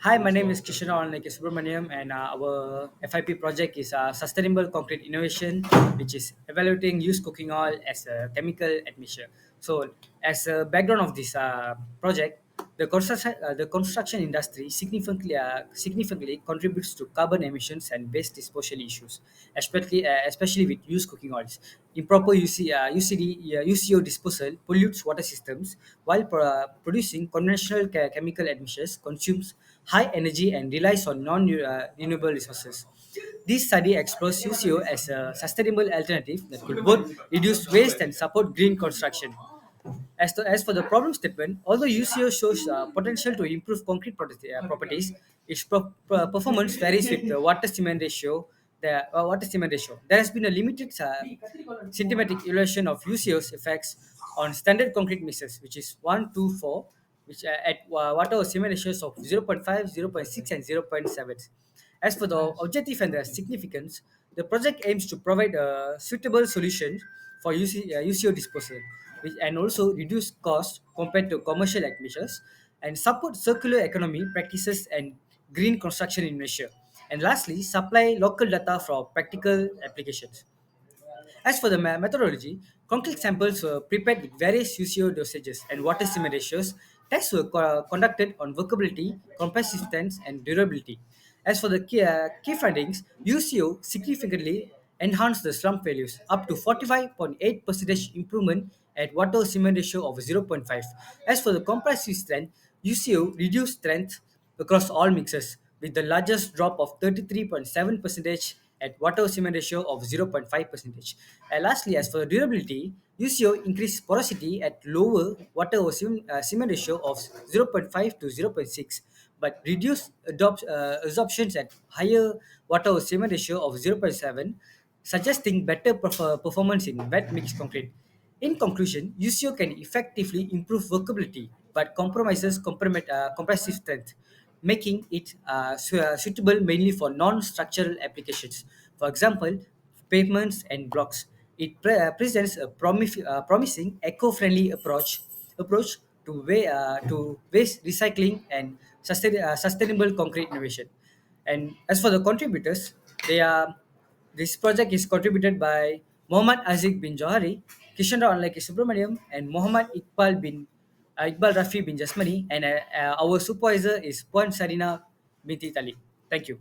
Hi, my name is Kishana Subramaniam, and our FIP project is Sustainable Concrete Innovation, which is evaluating used cooking oil as a chemical admixture. So, as a background of this project, the construction industry significantly contributes to carbon emissions and waste disposal issues, especially with used cooking oils. Improper UCO disposal pollutes water systems, while producing conventional chemical admixtures consumes high energy and relies on non-renewable resources. This study explores UCO as a sustainable alternative that could both reduce waste and support green construction. As for the problem statement, although UCO shows potential to improve concrete properties, its performance varies with the water cement ratio. There has been a limited systematic evaluation of UCO's effects on standard concrete mixes, which is 1, 2, 4, which at water or cement ratios of zero point 0.5, 0.6, and zero point 0.7. As for the objective and the significance, the project aims to provide a suitable solution for UCO disposal, and also reduce cost compared to commercial admissions, and support circular economy practices and green construction in Malaysia. And lastly, supply local data for practical applications. As for the methodology, concrete samples were prepared with various UCO dosages and water cement ratios. Tests were conducted on workability, compressiveness, and durability. As for the key findings, UCO significantly enhanced the slump values up to 45.8% improvement at water cement ratio of zero point 0.5. As for the compressive strength, UCO reduced strength across all mixes, with the largest drop of 33.7% at water cement ratio of 0.5%. And lastly, as for durability, UCO increased porosity at lower water or cement ratio of zero point 0.5 to zero point 0.6, but reduced absorptions at higher water or cement ratio of zero point 0.7, suggesting better performance in wet mixed concrete. In conclusion, UCO can effectively improve workability but compromises compressive strength, making it suitable mainly for non-structural applications. For example, pavements and blocks. It presents a promising eco-friendly approach to waste recycling and sustainable concrete innovation. And as for the contributors, they are this project is contributed by Muhammad Aziz bin Johari, Kishan Rao Subramaniam, and Muhammad Iqbal Rafi bin Jasmani, and our supervisor is Puan Sarina binti Tali. Thank you.